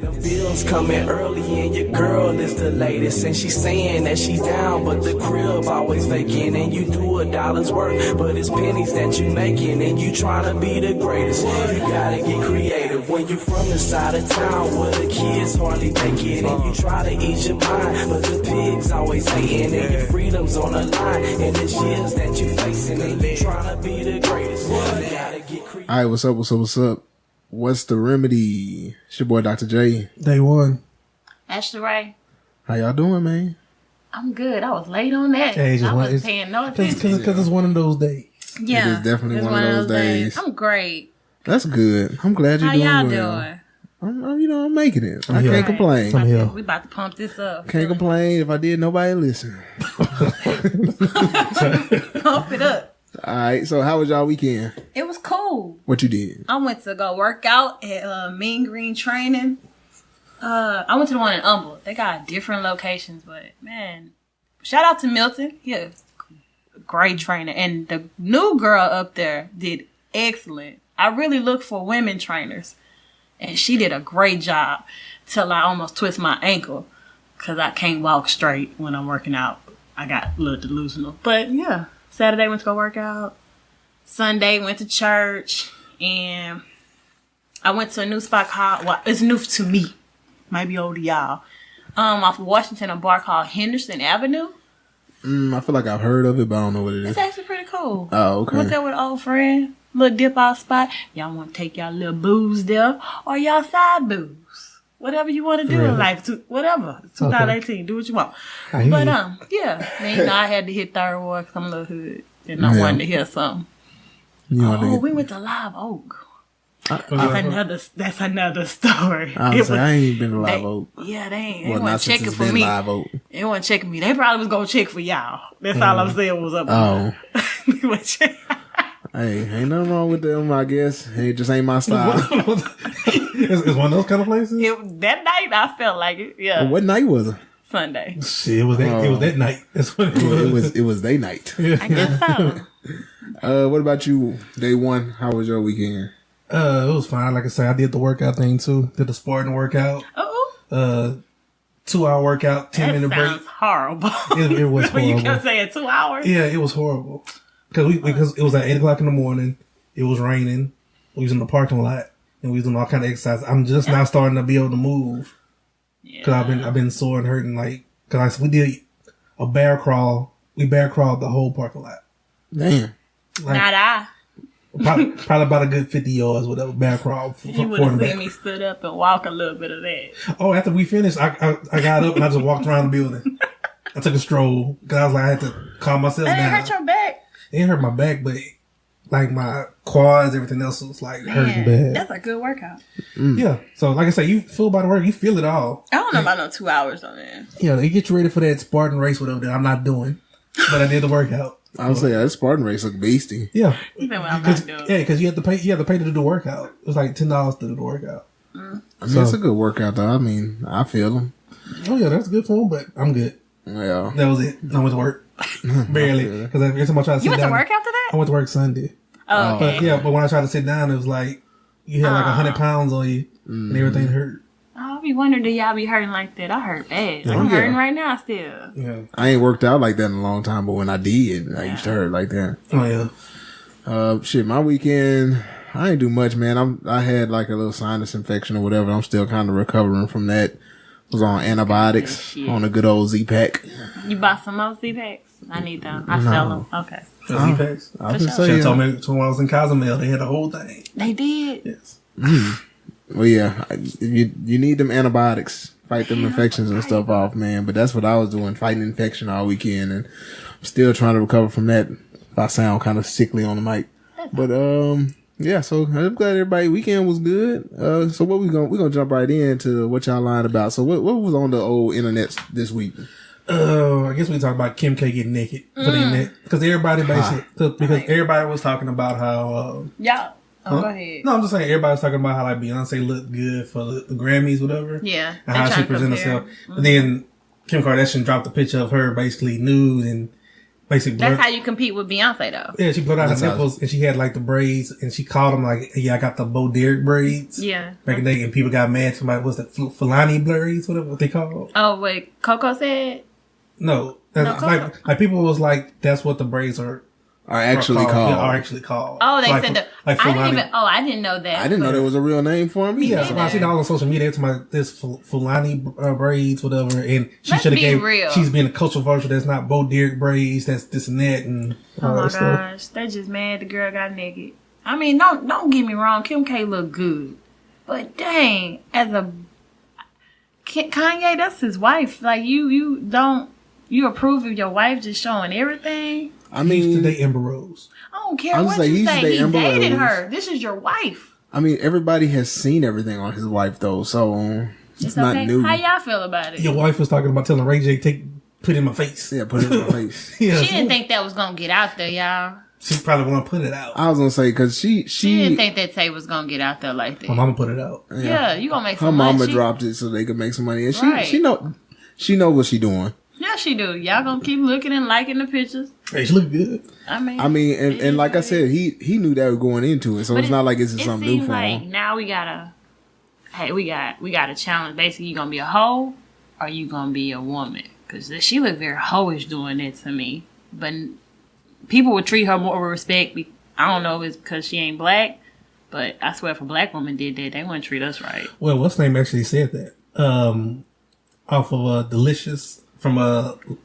The bills coming early and your girl is the latest, and she's saying that she's down, but the crib always vacant, and you do $1's work, but it's pennies that you making, and you trying to be the greatest. You gotta get creative when you from the side of town where the kids hardly make it, and you try to ease your mind, but the pigs always hating, and your freedom's on the line, and it's years that you facing, and you trying to be the greatest. You gotta get creative. All right, what's up? What's the remedy? It's your boy Dr. J. Day one. Ashley Ray. How y'all doing, man? I'm good. I was late on that. Hey, I wasn't paying no attention. Because it's one of those days. Yeah, It is definitely it's one of those days. I'm great. That's good. I'm glad you're How doing y'all well. doing? I'm making it. I here. can't complain. I'm here. We about to pump this up. Can't complain. If I did, nobody listen. Pump it up. All right. So, how was y'all weekend? It was cool. What you did? I went to go work out at Mean Green Training. I went to the one in Humboldt. They got different locations, but man, shout out to Milton. Yeah, great trainer. And the new girl up there did excellent. I really look for women trainers, and she did a great job till I almost twist my ankle because I can't walk straight when I'm working out. I got a little delusional, but yeah. Saturday went to go work out. Sunday went to church, and I went to a new spot called, well, it's new to me, might be old to y'all, off of Washington, a bar called Henderson Avenue. I feel like I've heard of it, but I don't know what it is. It's actually pretty cool. Oh, okay. Went there with an old friend, little dip out spot. Y'all want to take y'all little booze there, or y'all side booze. Whatever you want to do in life, whatever. It's 2018, do what you want. But yeah, I had to hit Third Ward because I'm a little hood, and I wanted to hear something. We went to Live Oak. That's another story. I ain't even been to Live Oak. Yeah, they ain't. Well, They wasn't checking for me. Live Oak. They wasn't checking me. They probably was gonna check for y'all. That's all I'm saying was up. Oh. They wasn't check. Hey, ain't nothing wrong with them, I guess. It just ain't my style. It's one of those kind of places? That night, I felt like it. Yeah. What night was it? Sunday. Shit, it was that night. That's what it was. It was day night. I guess so. What about you? Day one, how was your weekend? It was fine. Like I said, I did the workout thing too. Did the Spartan workout. 2-hour workout, 10-minute break. Sounds horrible. It was horrible. You kept saying 2 hours? Yeah, it was horrible. Because it was at 8 o'clock in the morning. It was raining. We was in the parking lot. And we was doing all kind of exercise. I'm just now starting to be able to move. Because I've been sore and hurting. Because we did a bear crawl. We bear crawled the whole parking lot. Damn. Not I. Probably about a good 50 yards, whatever, bear crawl. You would have seen me stood up and walk a little bit of that. Oh, after we finished, I got up and I just walked around the building. I took a stroll because I was like, I had to calm myself down. It hurt your back. It didn't hurt my back, but like my quads, everything else was like hurting bad. That's a good workout. Yeah. So like I say, you full body work, you feel it all. I don't know about no 2 hours on that. Yeah, they get you ready for that Spartan race, whatever that I'm not doing. But I did the workout. I would say that Spartan race look beastie. Yeah. Even when I'm not doing. Yeah, because you have to pay to do the workout. It was like $10 to do the workout. I mean, it's a good workout though. I mean, I feel them. Oh yeah, that's good for them, but I'm good. Yeah. That was it. I went to work. Barely. Because every time I tried to sit down. You went to work after that? I went to work Sunday. Oh, okay. But when I tried to sit down, it was like, you had like 100 pounds on you, and everything hurt. Oh, I be wondering, do y'all be hurting like that? I hurt bad. I'm hurting right now still. Yeah. I ain't worked out like that in a long time, but when I did, I used to hurt like that. Oh, yeah. My weekend, I ain't do much, man. I had like a little sinus infection or whatever. I'm still kind of recovering from that. Was on antibiotics, on a good old Z-Pack. You bought some more Z-Packs? I need them. I sell them. Okay. Z-Packs? I was She told me when I was in Cozumel, they had the whole thing. They did? Yes. Well, yeah, you need them antibiotics, fight them infections and stuff off, man. But that's what I was doing, fighting infection all weekend, and I'm still trying to recover from that. If I sound kind of sickly on the mic, but yeah. So I'm glad everybody weekend was good. So what we're gonna jump right into what y'all lying about. So what was on the old internet this week? I guess we talk about Kim K getting naked for the internet because everybody everybody was talking about how go ahead. No, I'm just saying everybody was talking about how like Beyonce looked good for the Grammys, whatever. Yeah, and how she presented herself. But then Kim Kardashian dropped a picture of her basically nude, and basically That's blurred. how you compete with Beyonce, though. Yeah, she blurred out That's her how- nipples, and she had like the braids, and she called them like, "Yeah, I got the Bo Derek braids." Yeah. Back in the day, and people got mad. Somebody was that Fulani braids, whatever what they call. Oh, wait. Coco said? No, that's No, like people was like, that's what the braids are actually called. Yeah, are actually called. Oh, they Like, said that. like I didn't Fulani. even. Oh, I didn't know that. I didn't know there was a real name for him. Yeah, either. so I seen all on social media. It's my this Fulani braids, whatever, and she Let's should have be gave. real. She's being a cultural version that's not Bo Derek braids. That's this and that, and Oh all my that stuff. gosh, they just mad the girl got naked. I mean, don't get me wrong, Kim K look good, but dang, as a Kanye, that's his wife. Like you don't approve of your wife just showing everything. I He used to mean, date Amber Rose. I don't care I was what like, he you used to say. date He Amber dated Rose. her. This is your wife. everybody has seen everything on his wife though, so it's not okay. new. How y'all feel about it? Your wife was talking about telling Ray J put it in my face. Yeah, put it in my face. Yeah, She didn't think that was gonna get out there, y'all. she probably want to put it out. I was gonna say because She didn't think that tape was gonna get out there like that. My mama put it out. Yeah, you gonna make her some mama money. dropped it so they could make some money, and Right. she know what she doing. Yeah, she do. Y'all gonna keep looking and liking the pictures. Hey, she look good. I mean, And like I said, he knew that was going into it, so but it's not like it's it something new seems for like him. now we got a challenge. Basically, you gonna be a hoe or you gonna be a woman? Because she looked very hoish doing it to me. But people would treat her more with respect. I don't know if it's because she ain't black, but I swear if a black woman did that, they wouldn't treat us right. Well, what's name actually said that? Off of Delicious from Who's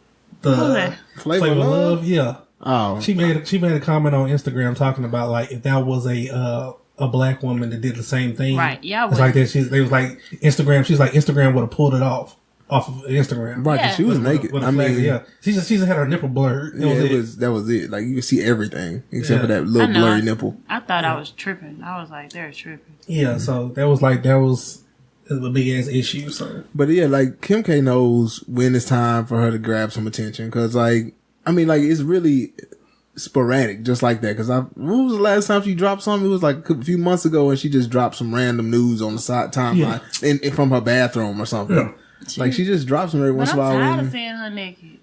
the that? Flavor of Love? Yeah, Oh, she made a comment on Instagram talking about like if that was a black woman that did the same thing, Right, yeah, it's like that. They was like Instagram. She's like Instagram would have pulled it off of Instagram. right. 'Cause Yeah. she was With a naked. I flag, mean, yeah, she just had her nipple blurred. that was it. Like you could see everything except Yeah. for that I little know. blurry nipple. I thought I was tripping. I was like, they're tripping. Yeah, so that was a big ass issue. So But yeah, like Kim K knows when it's time for her to grab some attention because, like, I mean, like it's really sporadic, just like that. Because when was the last time she dropped something? It was like a few months ago, and she just dropped some random news on the side timeline in from her bathroom or something. Yeah. Like she just drops them every But once I'm in a while. tired and of seeing her naked.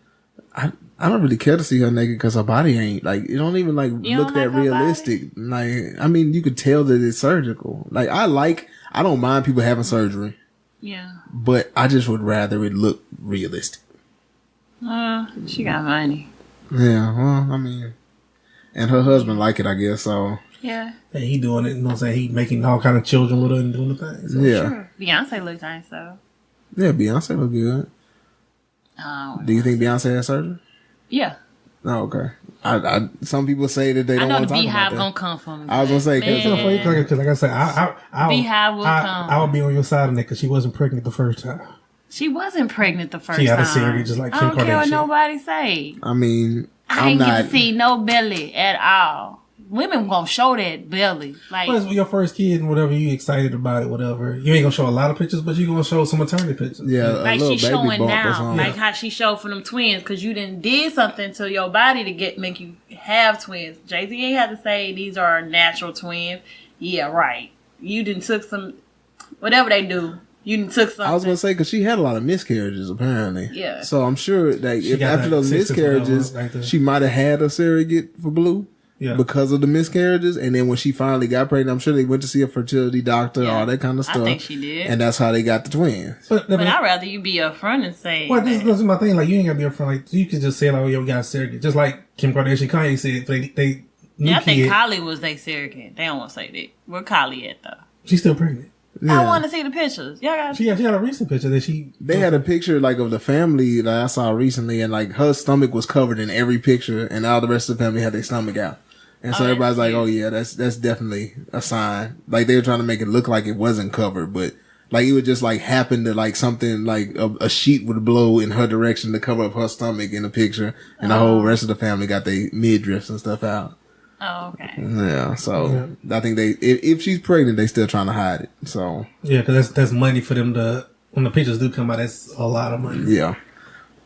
I don't really care to see her naked because her body ain't like it don't even like You look don't that like her realistic. Like I mean, you could tell that it's surgical. Like I don't mind people having surgery, Yeah. but I just would rather it look realistic. She got money. Yeah, well, I mean, and her husband like it, I guess. So Yeah. and he doing it. You know what I'm saying? He making all kind of children with her and doing the thing. So. yeah, Sure. Beyonce looks nice though. yeah. Beyonce look good. Do you think Beyonce has surgery? Yeah. Oh, okay. I some people say that they I don't know want the to talk about Beehive that. gonna come for me. I was gonna say, 'cause It's so funny because, like I said, I Beehive will come. I would be on your side on that because she wasn't pregnant the first time. She wasn't pregnant the first She had time. a surrogate just like I Kim don't care what Kardashian. nobody say. I mean, I I'm ain't not. get to see no belly at all. Women gonna show that belly. Like, Well, it's your first kid and whatever, you excited about it, whatever. You ain't gonna show a lot of pictures, but you gonna show some maternity pictures. Yeah, like a little she's baby showing bump or now, something. like how she showed for them twins, because you didn't did something to your body to make you have twins. Jay-Z ain't had to say these are natural twins. Yeah, right. You didn't took some, whatever they do. You didn't took something. I was gonna say because she had a lot of miscarriages apparently. Yeah. So I'm sure that if got after like those sisters, miscarriages, whatever, like that. she might have had a surrogate for Blue. Yeah. Because of the miscarriages, and then when she finally got pregnant, I'm sure they went to see a fertility doctor, Yeah. all that kind of I stuff. think she did. and that's how they got the twins. But I'd rather you be upfront and say, well, this that. is my thing. Like, you ain't gotta be upfront. Like, you can just say, like, oh, yeah, we got a surrogate. Just like Kim Kardashian, Kanye said, they new Yeah, I think kid, Kylie was their surrogate. They don't want to say that. Where Kylie at, though? she's still pregnant. Yeah. I want to see the pictures. Y'all got She had a recent picture that she. They had a picture like of the family that I saw recently, and like her stomach was covered in every picture, and all the rest of the family had their stomach out. And so Oh, that's everybody's like, cute. "Oh yeah, that's definitely a sign." Like they were trying to make it look like it wasn't covered, but like it would just like happen to like something like a sheet would blow in her direction to cover up her stomach in the picture, and the whole rest of the family got their midriffs and stuff out. Oh, okay. Yeah, so I think if she's pregnant, they still trying to hide it. So Yeah, because that's money for them to. When the pictures do come out, that's a lot of money. yeah.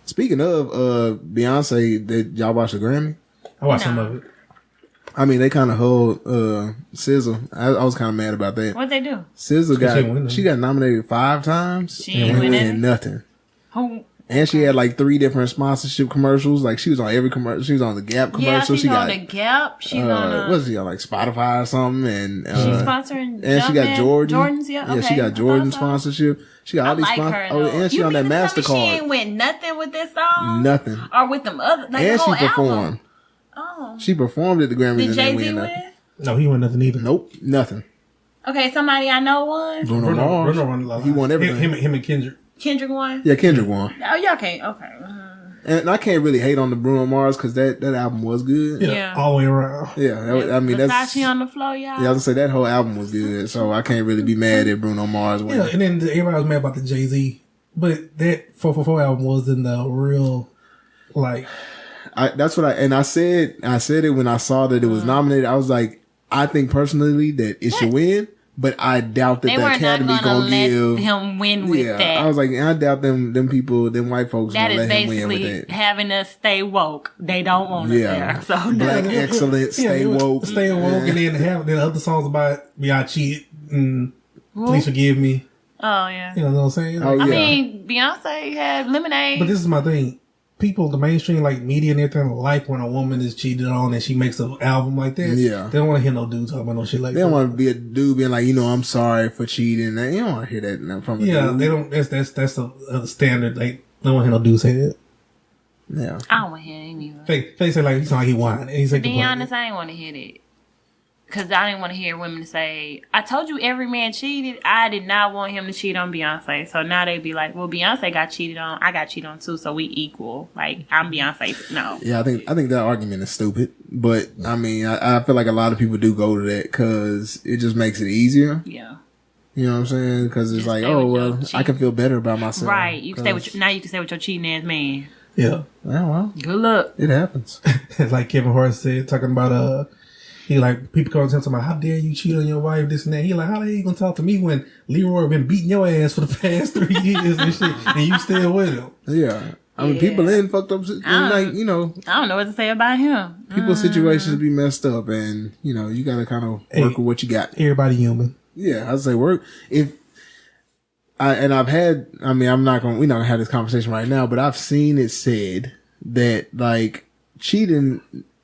Speaking of Beyonce, did y'all watch the Grammy? I watched some No. of it. I mean, they kind of hold SZA. I was kind of mad about that. What'd they do? SZA didn't win, she got nominated 5 times She ain't and winning. nothing. Who? And she had like 3 different sponsorship commercials. Like she was on every commercial. She was on the Gap commercial. Yeah, she's she on got the Gap. She's on what's she on, like Spotify or something? And she's sponsoring. and she got Jordan. Jordan's, yeah. Okay. Yeah, she got Jordan sponsorship. She got all these her, Oh, and she you on that mean to tell me MasterCard. She ain't win nothing with this song. Nothing. Or with them other. Like And the whole she performed. Album. Oh. She performed at the Grammys. Did and Jay-Z win win? nothing. No, he won nothing either. Nope, nothing. Okay, somebody I know won. Bruno Mars. won. He won everything. Him and Kendrick. Kendrick won. Yeah, Kendrick won. Oh, y'all can't. Okay. And I can't really hate on the Bruno Mars because that album was good. Yeah, all the way around. Yeah, I mean that's. Versace on the floor, y'all. Yeah, I was gonna say that whole album was good, so I can't really be mad at Bruno Mars winning. Yeah, and then everybody was mad about the Jay-Z, but that 444 album wasn't the real, like. That's what I said it when I saw that it was nominated. I was like, I think personally that it should win, but I doubt that They the were not Academy gonna gonna let give him win with that. I was like, I doubt them people, them white folks That gonna is let him win with basically that. having us stay woke. They don't want us there. So Black excellence, stay woke. Stay woke, and then have the other songs about me, I cheated, and please forgive me. Oh yeah. You know what I'm saying? Oh, Like, yeah. I mean, Beyonce had Lemonade. But this is my thing. People, the mainstream, like media and everything, like when a woman is cheated on and she makes an album like that. Yeah. They don't want to hear no dude talking about no shit like They that. don't want to be a dude being like, I'm sorry for cheating. You don't want to hear that from a Yeah, dude. they don't. That's the standard. They don't want to hear no dude say that. Yeah. I don't want to hear any of it. They say like he sound like he whined. And he's like, To be honest, I didn't want to hear that. Because I didn't want to hear women say, I told you every man cheated. I did not want him to cheat on Beyonce. So now they be like, well, Beyonce got cheated on. I got cheated on too, so we equal. Like, I'm Beyonce. No. Yeah, I think that argument is stupid. But, I mean, I feel like a lot of people do go to that because it just makes it easier. Yeah. You know what I'm saying? Because it's Just like, stay oh, with your well, I cheat. can feel better about myself. Right. You can stay with now you can stay with your cheating ass man. yeah. Yeah, well, Good luck. it happens. It's like Kevin Hart said, talking about he like people come to him talking about how dare you cheat on your wife, this and that. He like, how the hell you gonna talk to me when Leroy been beating your ass for the past 3 years and shit, and you still with him? Yeah. I mean, people in fucked up, like, I don't know what to say about him. people's situations be messed up and, you gotta kind of work with what you got. Everybody human. Yeah, I'd say work. I'm not we're not gonna have this conversation right now, but I've seen it said that, like, cheating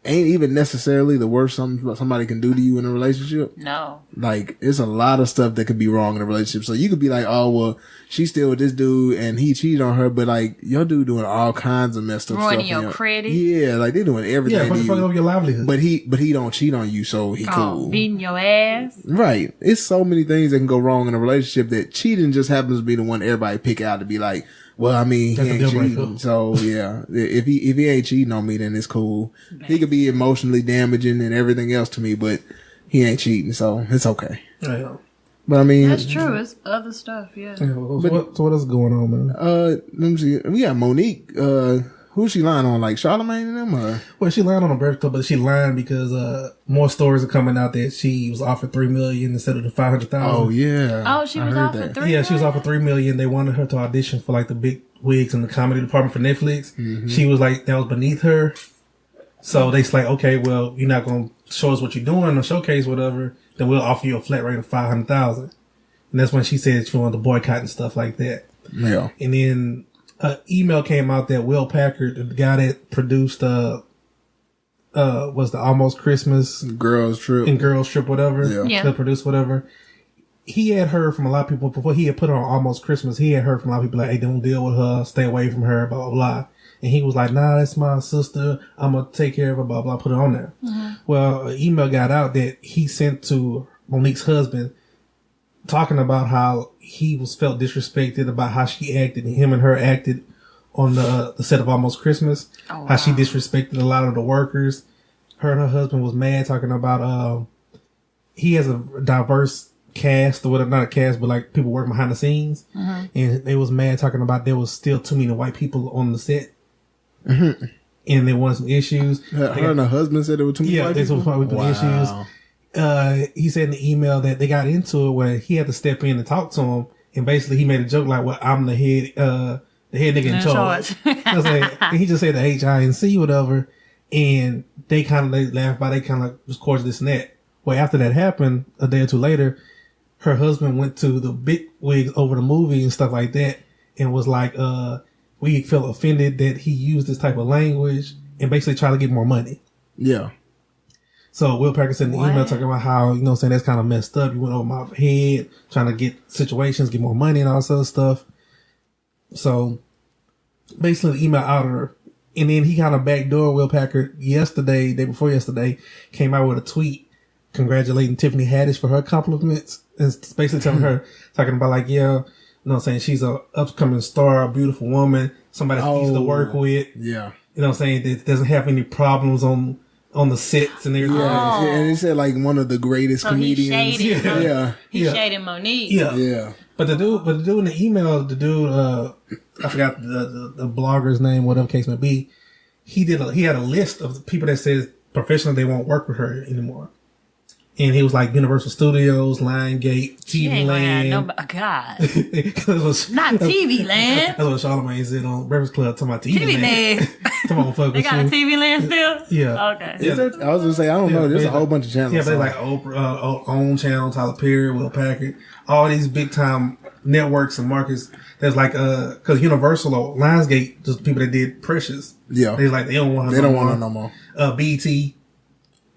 ain't even necessarily the worst somebody can do to you in a relationship. No. Like, it's a lot of stuff that could be wrong in a relationship. So you could be like, oh, well, she's still with this dude and he cheated on her, but like, your dude doing all kinds of messed up Ruining stuff. your credit. Yeah, like, they doing everything Yeah, to fucking you. up your livelihood. But he don't cheat on you, so he cool. Beating your ass. Right. It's so many things that can go wrong in a relationship that cheating just happens to be the one everybody pick out to be like, well, I mean, That's he a ain't deal breaker. cheating. So yeah, if he ain't cheating on me, then it's cool. He could be emotionally damaging and everything else to me, but he ain't cheating, so it's okay. Yeah. But I mean, That's true. It's other stuff, yeah. So what else going on, man? let me see. We got Monique. Who's she lying on? Like Charlamagne and them? Or? Well, she lied on her birthday, but she lied because more stories are coming out that she was offered $3 million instead of the $500,000. Oh yeah. Oh, she I was heard offered that. $3 Yeah, she was million? offered $3 million. They wanted her to audition for like the big wigs in the comedy department for Netflix. Mm-hmm. She was like, that was beneath her. So they like, okay, well, you're not going to show us what you're doing or showcase whatever. Then we'll offer you a flat rate of $500,000. And that's when she said she wanted to boycott and stuff like that. Yeah. And then an email came out that Will Packard, the guy that produced was the Almost Christmas Girls trip. and Girls Trip, whatever. Yeah. Yeah. The produce, whatever. He had heard from a lot of people before he had put her on Almost Christmas. He had heard from a lot of people like, hey, don't deal with her, stay away from her, blah, blah, blah. And he was like, nah, that's my sister. I'm going to take care of her, blah, blah, put it on there. Well, an email got out that he sent to Monique's husband talking about how he was felt disrespected about how she acted and him and her acted on the set of Almost Christmas. Oh, How she wow. disrespected a lot of the workers. Her and her husband was mad talking about, he has a diverse cast or whatever, not a cast, but like people working behind the scenes. And they was mad talking about there was still too many white people on the set. And there was some issues. Her and her husband said there were too many Yeah, white there's some people? white people issues. He said in the email that they got into it where he had to step in and talk to him, and basically he made a joke like, "Well, I'm the head nigga in charge." I was like, and he just said the HINC, whatever, and they laughed by, they kind of was cordial, this and that. Well, after that happened, a day or two later, her husband went to the big wigs over the movie and stuff like that, and was like, we feel offended that he used this type of language and basically try to get more money. Yeah. So Will Packer sent an email talking about how, you know what I'm saying, that's kind of messed up. You went over my head trying to get situations, get more money and all this other stuff. So basically the email outed her. And then he kind of backdoored Will Packer day before yesterday, came out with a tweet congratulating Tiffany Haddish for her compliments. And basically telling her, talking about like, yeah, you know what I'm saying, she's a upcoming star, a beautiful woman, somebody that's easy to work with. Yeah. You know what I'm saying, that doesn't have any problems on the sets and everything. Yeah. And he said like one of the greatest comedians. He shaded, Yeah. He shaded Monique. Yeah. Yeah. But the dude in the email, I forgot the blogger's name, whatever case may be. He had a list of the people that says professionally they won't work with her anymore. And he was like Universal Studios, Lionsgate, TV Land. God. Not TV Land. That's what Charlamagne said on Breakfast Club, talking about TV Land. Come on, fuck They with got a you. TV Land still? Yeah. Okay. Is that, I was gonna say I don't know. There's a whole bunch of channels. Yeah, but like Oprah, Own Channel, Tyler Perry, Will Packard, all these big time networks and markets. There's like because Universal or Lionsgate, just people that did Precious. Yeah. They like they don't want her. They don't want her no more. BT.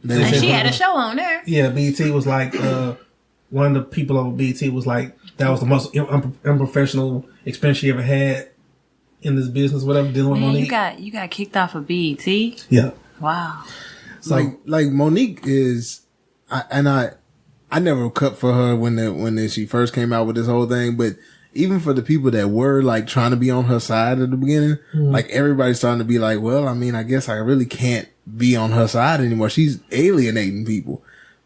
And she had a show on there. Yeah, BT was like one of the people over BT was like that was the most unprofessional experience she ever had in this business. Whatever dealing with Man, Monique. you got kicked off of BET. Yeah. Wow. So, like Monique is, I never cut for her when she first came out with this whole thing, but even for the people that were like trying to be on her side at the beginning, like everybody's starting to be like, well, I mean, I guess I really can't be on her side anymore. She's alienating people.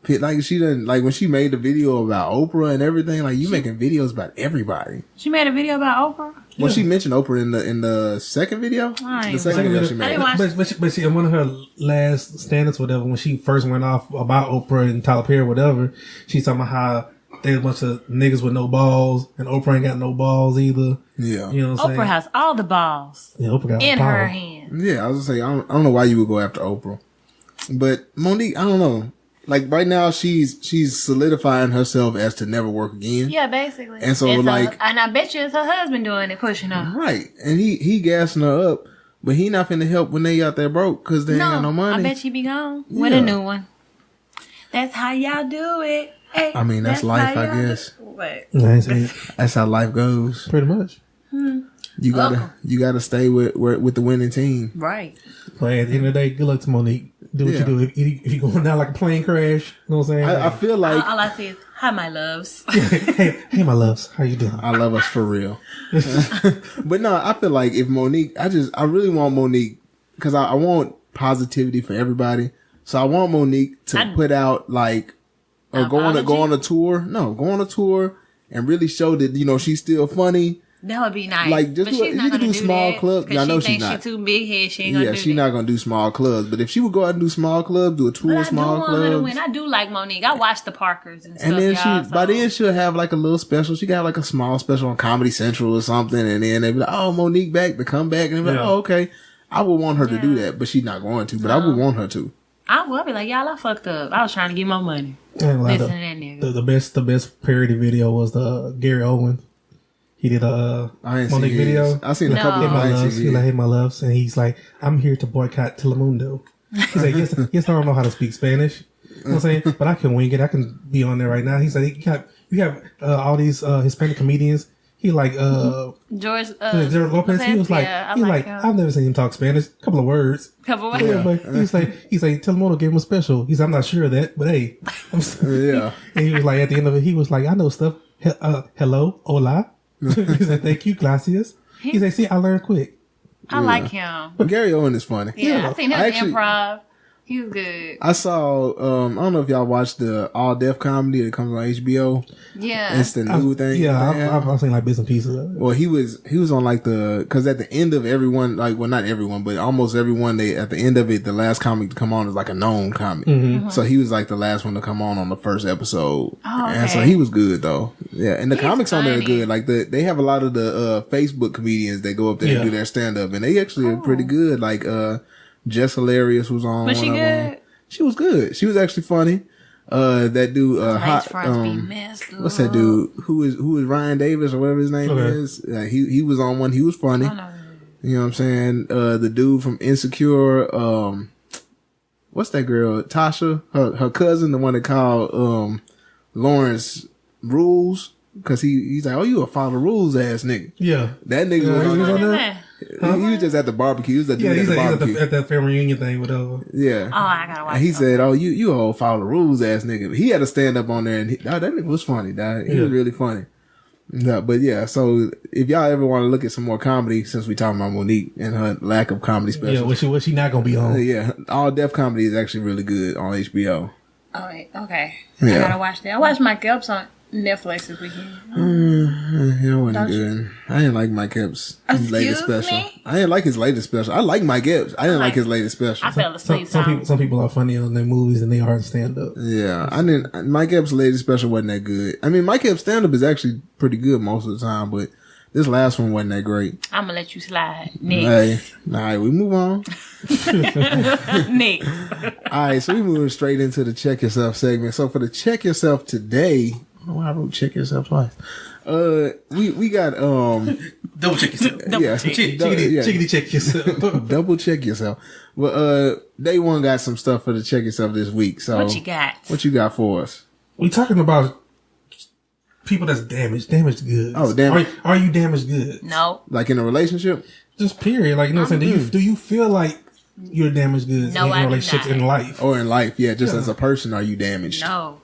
Like she didn't, like when she made the video about Oprah and everything, like you making videos about everybody. She made a video about Oprah? Well, she mentioned Oprah in the second video. The second video she I made. didn't watch But she in one of her last stand-ups, whatever, when she first went off about Oprah and Tyler Perry, whatever, she's talking about how there's a bunch of niggas with no balls, and Oprah ain't got no balls either. Yeah. You know what I'm saying? Oprah has all the balls Yeah, Oprah got in power. her hand. Yeah, I was gonna say I don't know why you would go after Oprah, but Monique, I don't know. Like right now, she's solidifying herself as to never work again. Yeah, basically. And so, like- and I bet you it's her husband doing it, pushing her. Right, and he gassing her up, but he not finna help when they out there broke because they ain't got no money. I bet she be gone with Yeah. a new one. That's how y'all do it. Hey, I mean, that's life, how I y'all guess. do- What? Yeah, it's That's how life goes. pretty much. You gotta stay with the winning team. Right. But at the end of the day, good luck to Monique. Do what Yeah. you do. If you going down like a plane crash, you know what I'm saying? I feel like All I see is, hi, my loves. hey, my loves, how you doing? I love us for real. But no, I feel like if Monique, I really want Monique because I want positivity for everybody. So I want Monique to put out like, or go on a tour. No, go on a tour and really show that, you know, she's still funny. That would be nice. Like, just but do she's it. not You can gonna do small that, clubs. 'cause I know she she's thinks not. She's too big head. She ain't gonna Yeah, do she's that. not gonna do small clubs. But if she would go out and do small clubs, do a tour But of small I do want her to clubs. win. I do like Monique. I watch the Parkers and stuff. And then y'all, by then she'll have like a little special. She got like a small special on Comedy Central or something. And then they'll be like, oh, Monique back to come back. And they'll be like, Yeah. oh, okay. I would want her to do that, but she's not going to. But I would want her to. I will be like, y'all, I fucked up. I was trying to get more money. And like Listen to that nigga. the best parody video was the Gary Owen. He did a I ain't Monique seen video. his. I seen a couple Hey, of my them. I ain't loves. seen He's like, his. hey, my loves. And he's like, I'm here to boycott Telemundo. He's like, yes, I don't know how to speak Spanish. You know what I'm saying? But I can wing it. I can be on there right now. He's like, you have all these Hispanic comedians. He like, George Jared Lopez. He was like, yeah, I he's like like, him. I've never seen him talk Spanish. A couple of words. Couple Yeah, ways. but he's like, Telemundo gave him a special. He's like, I'm not sure of that, but hey. Yeah. And he was like, at the end of it, he was like, I know stuff. Hello, hola. He said, thank you, gracias. He said, see, I learned quick. I like him. But Gary Owen is funny. Yeah, I seen him I actually- improv. He was good. I saw, I don't know if y'all watched the All Deaf comedy that comes on HBO. Yeah. It's the new thing. Yeah, they have. I've seen like bits and pieces of it. Well, he was on like because at the end of everyone, like, well, not everyone, but almost everyone, at the end of it, the last comic to come on is like a known comic. Mm-hmm. So he was like the last one to come on the first episode. Oh, And so okay. he was good though. Yeah. And the He's comics on there are funny. good. Like they have a lot of the, Facebook comedians that go up there Yeah. and do their stand up and they actually are pretty good. Like, Jess Hilarious was on. Was she one of them. good? She was good. She was actually funny. That dude, Lace fronts be messed up. what's that dude? Who is Ryan Davis or whatever his name Okay. is? He was on one. He was funny. I know. You know what I'm saying? The dude from Insecure, what's that girl? Tasha, her cousin, the one that called Lawrence Rules, because he's like, oh, you a follow the rules ass nigga. Yeah. That nigga Yeah, was on he was there. on there? Man. He was just at the barbecue. He was at the, Yeah, he's at the at barbecue. at that family reunion thing, whatever. Yeah. Oh, I gotta watch. And he it. said, "Oh, you a whole follow the rules ass nigga." But he had to stand up on there, and that nigga was funny. Dog. He was really funny. Yeah, but yeah, so if y'all ever want to look at some more comedy, since we talking about Monique and her lack of comedy Yeah, specials, what she not gonna be on? yeah, All Deaf Comedy is actually really good on HBO. Oh, wait, okay. Yeah. I gotta watch that. I watched Mike Epps on Netflix this weekend. It wasn't Don't good. I didn't like Mike Epps' latest Excuse special. me? I didn't like his latest special. I like Mike Epps. I didn't like his latest special. I fell asleep. Some people are funny on their movies than they are in stand up. Yeah, I didn't. Mike Epps' latest special wasn't that good. I mean, Mike Epps' stand up is actually pretty good most of the time, but this last one wasn't that great. I'm gonna let you slide. Next. Hey, all right, we move on. Next. All right, so we moving straight into the check yourself segment. So for the check yourself today, oh, I wrote check yourself twice. We got Double check yourself. yeah, Chickity check yourself. double check yourself. Well, Day One got some stuff for the check yourself this week. So What you got? What you got for us? We talking about people that's damaged goods. Oh, damn. Are you damaged goods? No. Like in a relationship? Just period. Like, you know what I'm saying? Do you feel like you're damaged goods No, I in do relationships not. in life? Or in life? Yeah, just as a person, are you damaged? No.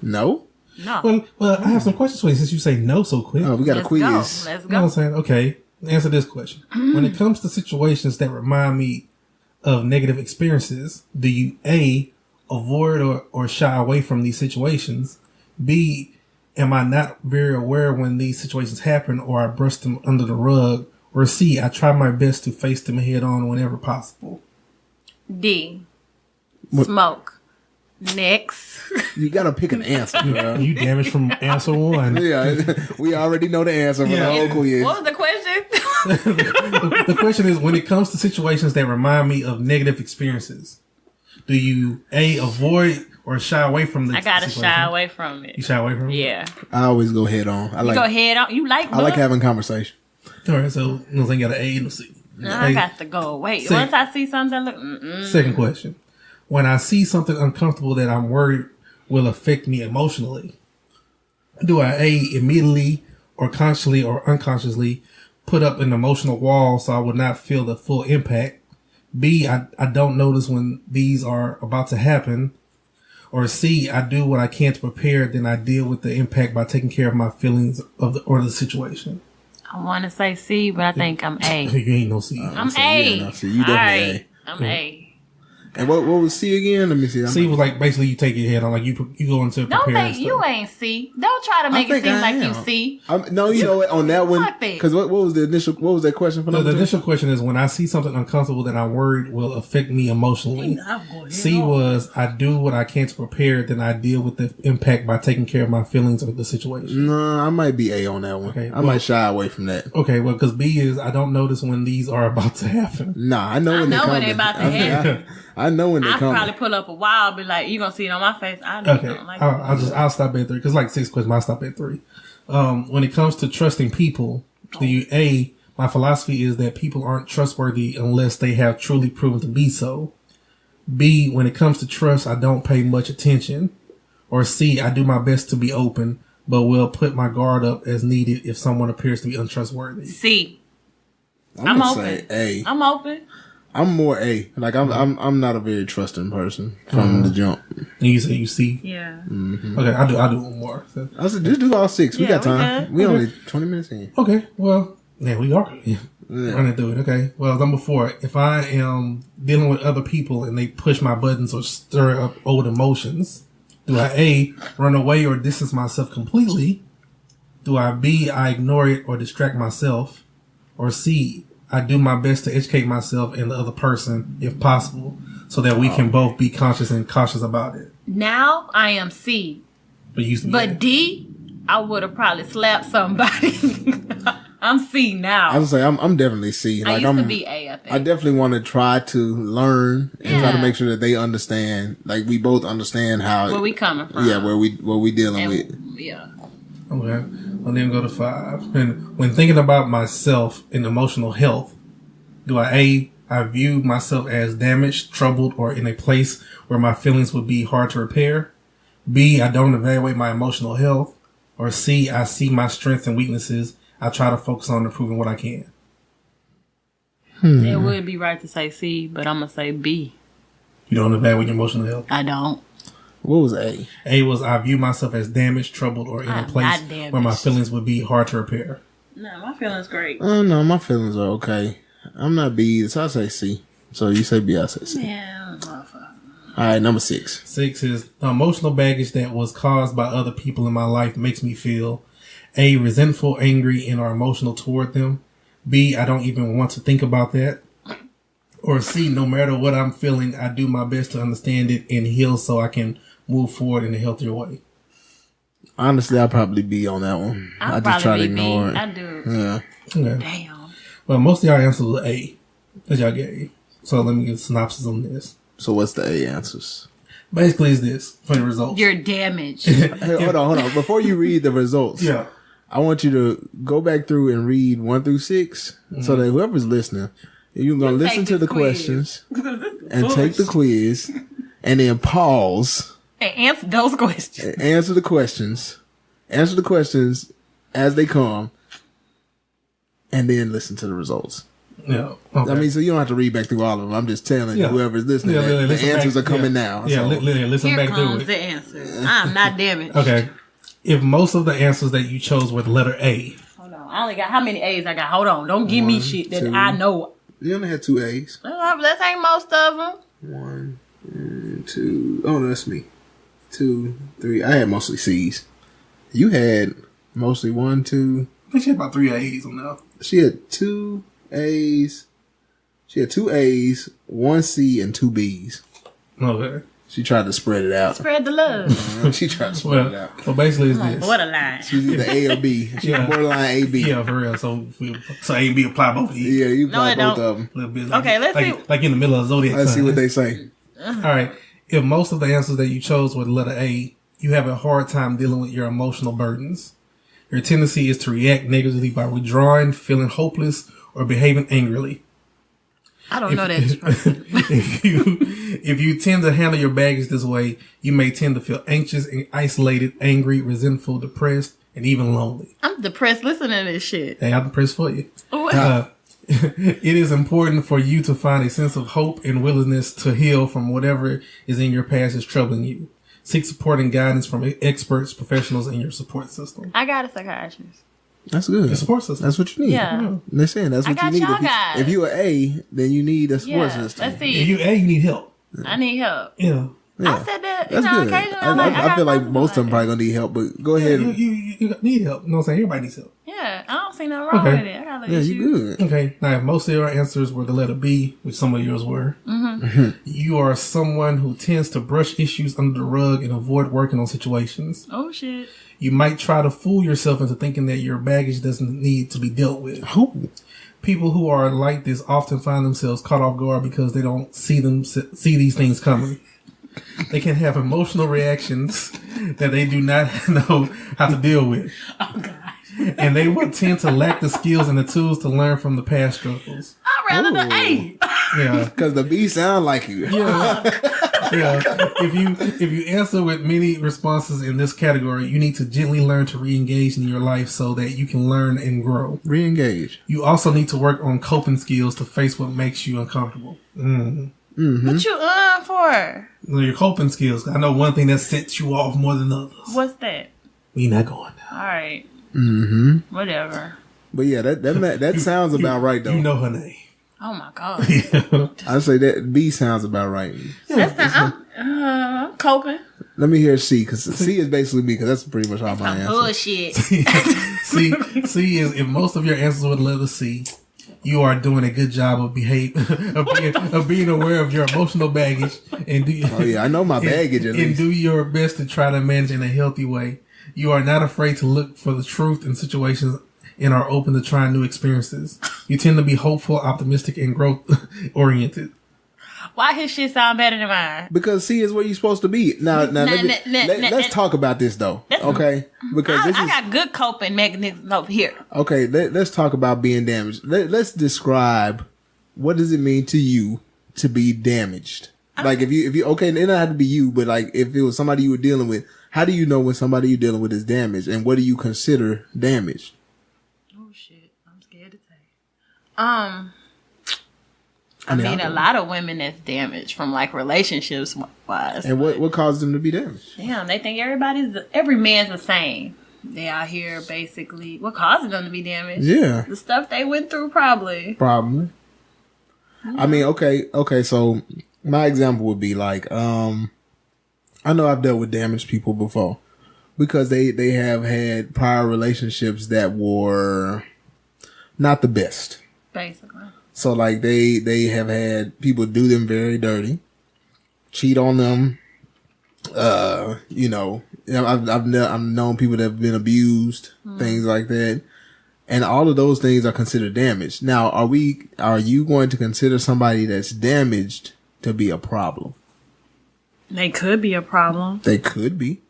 No? No. Well, I have some questions for you since you say no so quick. Oh, we got Let's a quiz. go. Let's You know what go. I'm saying? Okay, answer this question. When it comes to situations that remind me of negative experiences, do you A, avoid or shy away from these situations? B, am I not very aware when these situations happen or I brush them under the rug? Or C, I try my best to face them head on whenever possible? D. What- Smoke. Next. You gotta pick an answer, bro. You damaged from answer one. Yeah, we already know the answer for Yeah. the whole quiz. What was the question? The question is, when it comes to situations that remind me of negative experiences, do you A, avoid or shy away from the I gotta situation? shy away from it. You shy away from it? Yeah. I always go head on. I You like go head on. You like I like blood? having conversation. All right, so you know, you got an A and a C. I Hey, got to go away. Say- Once I see something that look, Second question. When I see something uncomfortable that I'm worried will affect me emotionally, do I A, immediately or consciously or unconsciously put up an emotional wall so I would not feel the full impact? B, I don't notice when these are about to happen. Or C, I do what I can to prepare, then I deal with the impact by taking care of my feelings of the situation. I want to say C, but I think I'm A. You ain't no C. I'm So, A. yeah, no, so you All definitely right. I'm A. And what was C again? Let me see. C was like basically you take your head on, like you go into Don't prepare and think you stuff. ain't C. Don't try to make it think seem I like am. you C. No, you know what? On that one, Fuck that. because what was the initial? What was that question for The number two? initial question is when I see something uncomfortable that I'm worried will affect me emotionally. C was I do what I can to prepare, then I deal with the impact by taking care of my feelings of the situation. No, I might be A on that one. Okay, I well- might shy away from that. Okay, well, because B is I don't notice when these are about to happen. Nah, I know when they know come. when they about to happen. I know when they I come. probably pull up a while, be like, you gonna see it on my face. I don't Okay, like I'll stop at 3 because like 6 questions, I'll stop at 3. When it comes to trusting people, do you A? My philosophy is that people aren't trustworthy unless they have truly proven to be so. B, when it comes to trust, I don't pay much attention. Or C, I do my best to be open, but will put my guard up as needed if someone appears to be untrustworthy. C. I'm I'm gonna open. say A. I'm open. I'm more A. Like I'm not a very trusting person from the jump. And you say you C. Yeah. Okay, I'll do one more. So- I said just do all 6. We Yeah, got we time. good. We only 20 minutes in. Okay, well, yeah, we are running through it. Okay, well, number 4, if I am dealing with other people and they push my buttons or stir up old emotions, do I A, run away or distance myself completely? Do I B, I ignore it or distract myself? Or C, I do my best to educate myself and the other person if possible so that we can both be conscious and cautious about it? Now I am C. But you But D, I would have probably slapped somebody. I'm C now. I would say I'm definitely C. I Like used to I'm. be A, I think. I definitely want to try to learn and try to Yeah. make sure that they understand. Like we both understand how. Where we coming from. Yeah, where we dealing with. And, yeah. Okay. I'll then go to 5. And when thinking about myself and emotional health, Do I view myself as damaged, troubled, or in a place where my feelings would be hard to repair? B, I don't evaluate my emotional health. Or C, I see my strengths and weaknesses. I try to focus on improving what I can. It would be right to say C, but I'm going to say B. You don't evaluate your emotional health? I don't. What was A? A was I view myself as damaged, troubled, or in a I'm place not damaged. where my feelings would be hard to repair. No, my feeling's great. Oh no, my feelings are okay. I'm not B either, so I say C. So you say B, I say C. Yeah, motherfucker. All right, number 6. 6 is the emotional baggage that was caused by other people in my life makes me feel A, resentful, angry, and or emotional toward them. B, I don't even want to think about that. Or C, no matter what I'm feeling, I do my best to understand it and heal so I can move forward in a healthier way. Honestly, I'll probably be on that one. I just try to ignore it. I do. Yeah. Okay. Damn. Well, most of y'all answers were A that y'all gave. So let me get a synopsis on this. So what's the A answers? Basically, is this for the results? You're damaged. Hey, hold on. Before you read the results, Yeah. I want you to go back through and read 1 through 6 so that whoever's listening, you're going to listen to the questions and take the quiz and then pause. And answer those questions. Answer the questions. Answer the questions as they come, and then listen to the results. Yeah. Okay. I mean, so you don't have to read back through all of them. I'm just telling Yeah. whoever's listening Yeah, that listen the answers back- are coming yeah. now. Yeah, so. listen Here back through comes it. the answer. I'm not damaged. Okay. If most of the answers that you chose were the letter A, Hold on. I only got how many A's I got? Hold on. Don't give me shit that 2. I know. You only had 2 A's. That ain't most of them. 1 and 2. Oh, no, that's me. 2, 3. I had mostly C's. You had mostly 1, 2. I think she had about 3 A's on there. She had 2 A's. She had 2 A's, 1 C, and 2 B's. Okay. She tried to spread it out. Spread the love. She tried to spread it out. Well, basically, it's this. What a lie. She's either A or B. She's Yeah. borderline A, B. Yeah, for real. So A and B apply both of these. Yeah, you No, play it both don't. of them. A little bit like, Okay, let's like, see. Like in the middle of zodiac Let's see signs. what they say. All right. If most of the answers that you chose were the letter A, you have a hard time dealing with your emotional burdens. Your tendency is to react negatively by withdrawing, feeling hopeless, or behaving angrily. I don't know that person. if you tend to handle your baggage this way, you may tend to feel anxious and isolated, angry, resentful, depressed, and even lonely. I'm depressed listening to this shit. Hey, I'm depressed for you. What? It is important for you to find a sense of hope and willingness to heal from whatever is in your past is troubling you. Seek support and guidance from experts, professionals in your support system. I got a psychiatrist. That's good. The support system. That's what you need. Yeah. They're saying that's I what you got need. y'all If you, guys. if you are A, then you need a support Yeah. system. Let's If see. you need help. I need help. Yeah. Yeah. I said that. That's good. Occasionally, I feel like most of them probably gonna need help, but go ahead. You need help. You know what I'm saying? Everybody needs help. Yeah, I don't see nothing wrong Okay. with it. I got Yeah, issues. you good. Okay. Now, if most of your answers were the letter B, which some of yours were, you are someone who tends to brush issues under the rug and avoid working on situations. Oh shit. You might try to fool yourself into thinking that your baggage doesn't need to be dealt with. Who? People who are like this often find themselves caught off guard because they don't see these things coming. They can have emotional reactions that they do not know how to deal with. Oh god. And they will tend to lack the skills and the tools to learn from the past struggles. I'd rather the A. Yeah. Because the B sound like you. Yeah. If you answer with many responses in this category, you need to gently learn to re-engage in your life so that you can learn and grow. Re-engage. You also need to work on coping skills to face what makes you uncomfortable. What you for? Your coping skills. I know one thing that sets you off more than others. What's that? We not going now. All right. Whatever. But yeah, that sounds about right though. You know her name. Oh my god. I say that B sounds about right. That's not. I'm coping. Let me hear C, because C is basically B, because that's pretty much all my answers. Bullshit. C is if most of your answers were the letter C, you are doing a good job of being aware of your emotional baggage and do. Oh yeah, I know my baggage at and least. do your best to try to manage in a healthy way. You are not afraid to look for the truth in situations and are open to trying new experiences. You tend to be hopeful, optimistic, and growth oriented. Why his shit sound better than mine? Because C is where you're supposed to be. Now let's talk about this though, okay? Because this I is got good coping mechanisms over here. okay. Let's talk about being damaged. Let's describe what does it mean to you to be damaged? Like if you okay, it doesn't have to be you, but like if it was somebody you were dealing with, how do you know when somebody you're dealing with is damaged, and what do you consider damaged? Oh shit, I'm scared to say. I mean, a lot of women that's damaged from like relationships wise. And what caused them to be damaged? Damn, they think every man's the same. They out here basically. What causes them to be damaged? Yeah, The stuff they went through, probably. probably. I mean, okay. So my example would be like, I know I've dealt with damaged people before because they have had prior relationships that were not the best. Basically. So like they have had people do them very dirty, cheat on them. I've known people that have been abused, things like that. And all of those things are considered damage. Now, are you going to consider somebody that's damaged to be a problem? They could be a problem. They could be.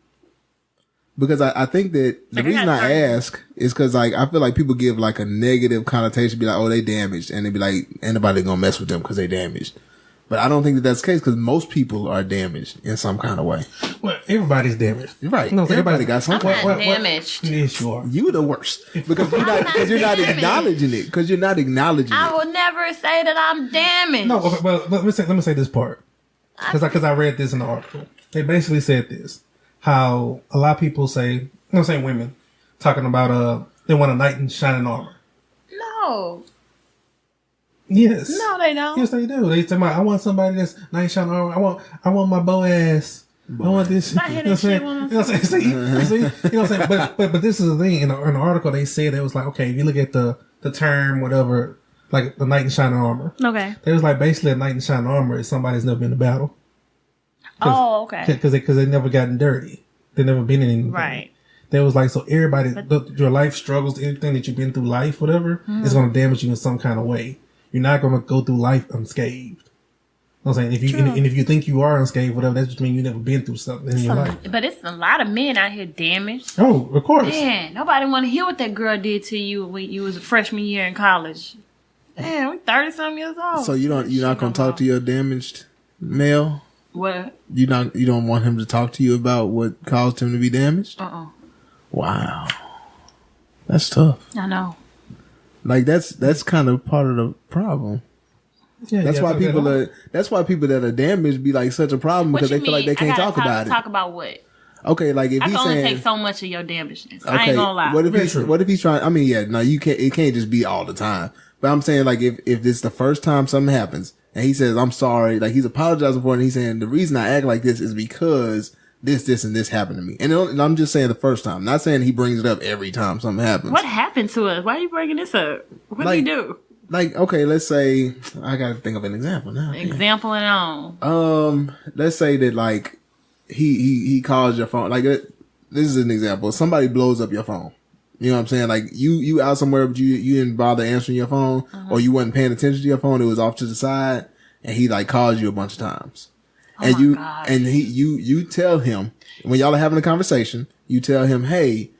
Because I think that the Like, I reason got I 30. ask is because like I feel like people give like a negative connotation, be like, oh, they damaged, and they be like, ain't nobody gonna mess with them because they damaged. But I don't think that that's the case because most people are damaged in some kind of way. Well, everybody's damaged. Right. No, Everybody got something. I'm not damaged. Yes, you are. You the worst because you're not damaged. acknowledging it. Because you're not acknowledging I it. will never say that I'm damaged. No, but let me say this part because I read this in the article. They basically said this: how a lot of people say, I'm saying women talking about they want a knight in shining armor. No. Yes. No, they don't. Yes, they do. They say, I want somebody that's knight in shining armor. I want my Boaz. I want this. I hear that shit when I'm You know what I'm saying? See? You know what I'm saying? But this is the thing. In the article, they said it was like, okay, if you look at the term, whatever, like the knight in shining armor. Okay. They was like basically a knight in shining armor is somebody that's never been to battle. Oh, okay. Because they never gotten dirty. They never been in anything. Right. They was like, so everybody, your life struggles, anything that you've been through life, whatever, Mm-hmm. is going to damage you in some kind of way. You're not going to go through life unscathed. You know what I'm saying? If you and if you think you are unscathed, whatever, that just means you never been through something in your life. But it's a lot of men out here damaged. Oh, of course. Man, nobody want to hear what that girl did to you when you was a freshman year in college. Damn, we 30-something years old. So you're not gonna talk to your damaged male? What? You don't want him to talk to you about what caused him to be damaged? Wow. That's tough. I know. Like that's kind of part of the problem. Yeah, That's why people that are damaged be like such a problem What because you they feel like they can't talk about it. Talk about what? Okay, like if I he's can only saying, take so much of your damageness. okay, I ain't gonna lie. what if he's trying? I mean, yeah, no, you can't. It can't just be all the time. But I'm saying, like, if it's the first time something happens and he says, "I'm sorry," like he's apologizing for it, and he's saying the reason I act like this is because this, and this happened to me. And I'm just saying the first time, not saying he brings it up every time something happens. What happened to us? Why are you bringing this up? What did he do? Like, okay, let's say I gotta think of an example now. Example and on. Let's say that like he calls your phone. Like this is an example. Somebody blows up your phone. You know what I'm saying? Like you out somewhere, but you didn't bother answering your phone, or you wasn't paying attention to your phone. It was off to the side, and he like calls you a bunch of times. And you tell him when y'all are having a conversation, you tell him, "Hey,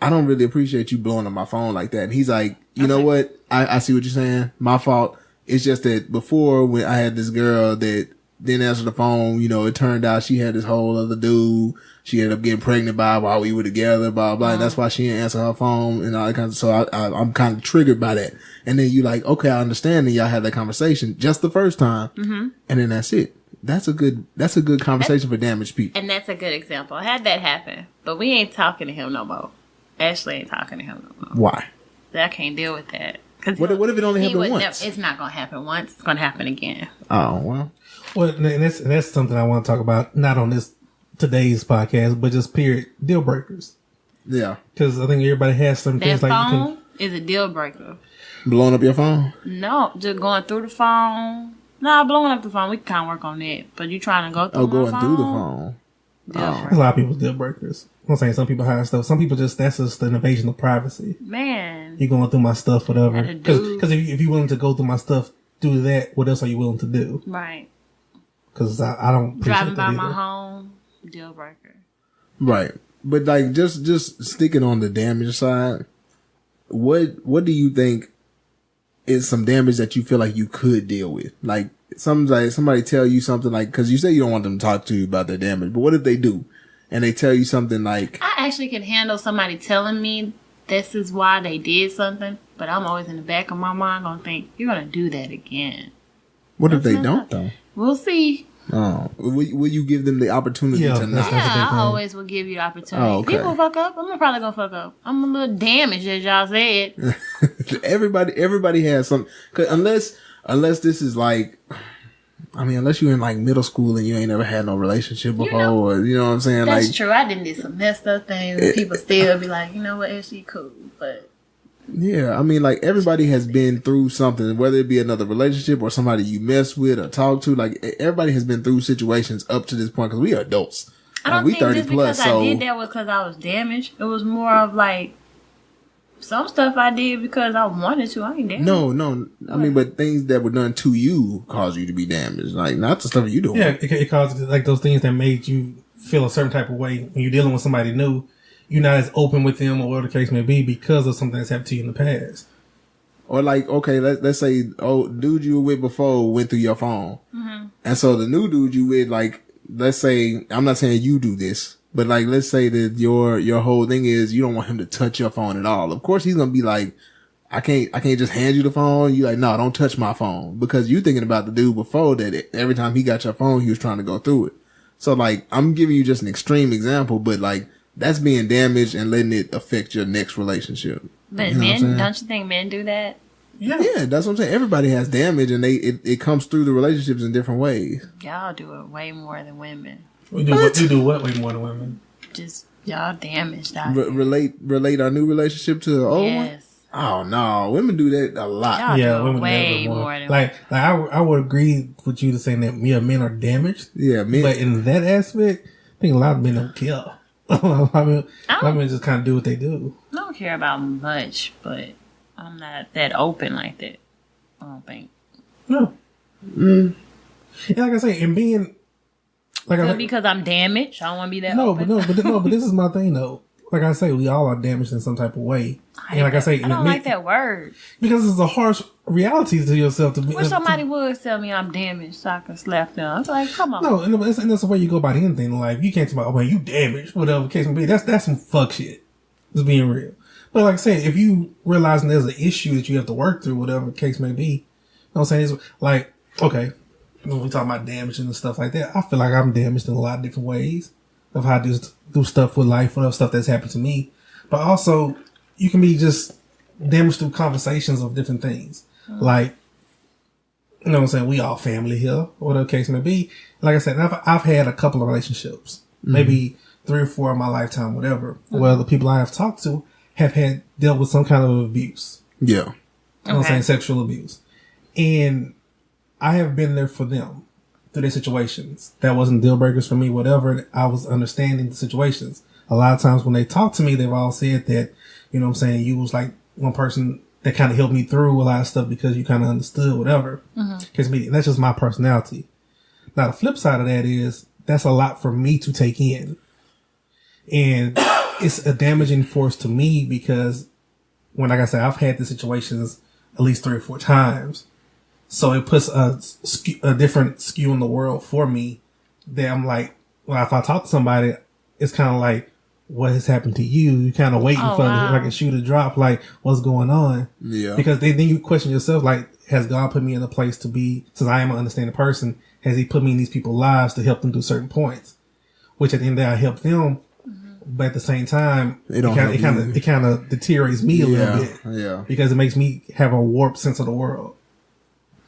I don't really appreciate you blowing up my phone like that." And he's like, "You know what? I see what you're saying. My fault. It's just that before when I had this girl that didn't answer the phone, you know, it turned out she had this whole other dude. She ended up getting pregnant by while we were together, blah, blah. And that's why she didn't answer her phone and all that kind of, so I'm kind of triggered by that." And then you like, okay, I understand. And y'all had that conversation just the first time. Mm-hmm. And then that's it. That's a good conversation for damaged people. And that's a good example. I had that happen, but we ain't talking to him no more. Ashley ain't talking to him no more. Why? I can't deal with that. What if it only happened once? It's not gonna happen once. It's gonna happen again. Oh, well. Well, and that's something I want to talk about, not on today's podcast, but just period deal breakers. Yeah. Because I think everybody has some That things like phone is a deal breaker. Blowing up your phone? No, just going through the phone. Nah, blowing up the phone, we can kind of work on that. But you trying to go through Going phone? through the phone. there's a lot of people's deal breakers. I'm saying some people hide stuff. Some people that's just an invasion of privacy. Man. You going through my stuff, whatever. Gotta do. Because if you're willing to go through my stuff, do that. What else are you willing to do? Right. Because I don't appreciate Driving by that my either. home, deal breaker. Right. But like just sticking on the damage side, what do you think is some damage that you feel like you could deal with? Like somebody tell you something like, because you say you don't want them to talk to you about their damage, but what if they do? And they tell you something like... I actually can handle somebody telling me this is why they did something, but I'm always in the back of my mind gonna think, you're gonna do that again. What if they don't, though? We'll see. Oh, will you give them the opportunity to not? Yeah, I always will give you the opportunity. Oh, okay. People fuck up. I'm probably gonna fuck up. I'm a little damaged, as y'all said. everybody has some. Cause unless this is like, I mean, unless you're in like middle school and you ain't never had no relationship before, or you know what I'm saying? That's like, true. I didn't do some messed up things, and people still be like, you know what, she cool, but. Yeah, I mean, like everybody has been through something, whether it be another relationship or somebody you mess with or talk to. Like everybody has been through situations up to this point because we are adults. I don't we think 30 just plus, because I did that was because I was damaged. It was more of like some stuff I did because I wanted to. I ain't damaged. No. I mean, but things that were done to you cause you to be damaged. Like not the stuff you doing. Yeah, it causes like those things that made you feel a certain type of way when you're dealing with somebody new. You're not as open with them or whatever the case may be because of something that's happened to you in the past. Or like, okay, let's say, dude you were with before went through your phone. Mm-hmm. And so the new dude you with, like, let's say, I'm not saying you do this, but like, let's say that your whole thing is you don't want him to touch your phone at all. Of course he's going to be like, I can't just hand you the phone. You like, no, don't touch my phone, because you thinking about the dude before that every time he got your phone, he was trying to go through it. So like, I'm giving you just an extreme example, but like, that's being damaged and letting it affect your next relationship. But you know men, don't you think men do that? Yeah, that's what I'm saying. Everybody has damage, and it comes through the relationships in different ways. Y'all do it way more than women. We do what way more than women? Just y'all damaged. Relate our new relationship to the old one? Yes. Oh no, women do that a lot. Y'all Yeah, do it women way never more than like I would agree with you to saying that men are damaged. Yeah, men. But in that aspect, I think a lot of men don't care. A lot of men just kind of do what they do. I don't care about much, but I'm not that open like that. I don't think. No. And like I say, and being like because I'm damaged, I don't want to be that no, open. but this is my thing though. Like I say, we all are damaged in some type of way. And like I say, I don't like that word because it's a harsh reality to yourself to be. Wish somebody would tell me I'm damaged so I can slap them. I'm like, come on. No, and that's the way you go about anything in life. You can't talk about, oh man, you damaged, whatever the case may be. That's some fuck shit. Just being real. But like I said, if you realizing there's an issue that you have to work through, whatever the case may be, you know what I'm saying? It's like, okay, when we talk about damage and stuff like that, I feel like I'm damaged in a lot of different ways of how I do stuff with life, whatever stuff that's happened to me. But also, you can be just damaged through conversations of different things. Like, you know what I'm saying? We all family here, whatever the case may be. Like I said, I've had a couple of relationships, maybe 3 or 4 in my lifetime, whatever, where the people I have talked to have dealt with some kind of abuse. Yeah. You know what I'm saying? Sexual abuse. And I have been there for them through their situations. That wasn't deal breakers for me, whatever. I was understanding the situations. A lot of times when they talk to me, they've all said that, you know what I'm saying, you was like one person that kind of helped me through a lot of stuff because you kind of understood whatever. Cause that's just my personality. Now the flip side of that is that's a lot for me to take in. And it's a damaging force to me because when, like I said, I've had the situations at least 3 or 4 times. So it puts a different skew in the world for me that I'm like, well, if I talk to somebody, it's kind of like, what has happened to you? You're kind of waiting for like a shoe to drop, like what's going on? Yeah. Because then you question yourself, like, has God put me in a place to be, since I am an understanding person, has he put me in these people's lives to help them through certain points? Which at the end of the day, I help them. But at the same time, it kind of deteriorates me a little bit. Yeah. Because it makes me have a warped sense of the world.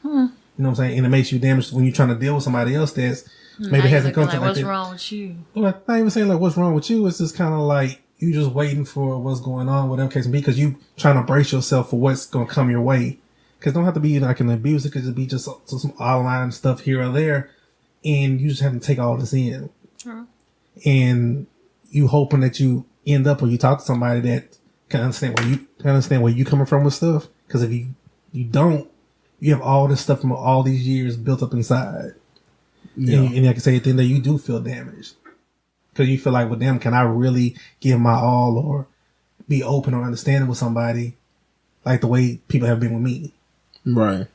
You know what I'm saying? And it makes you damaged when you're trying to deal with somebody else that's maybe hasn't come to like what's wrong with you? Well, not even saying like what's wrong with you. It's just kind of like you just waiting for what's going on, whatever case may be, because you trying to brace yourself for what's going to come your way. Because it don't have to be like an abuse. It could just be just some outline stuff here or there. And you just have to take all this in. And you hoping that you end up or you talk to somebody that can understand where you coming from with stuff. Because if you don't, you have all this stuff from all these years built up inside. Yeah. And like I say, at the end of the day, you do feel damaged. Because you feel like, with them, can I really give my all or be open or understanding with somebody like the way people have been with me? Right.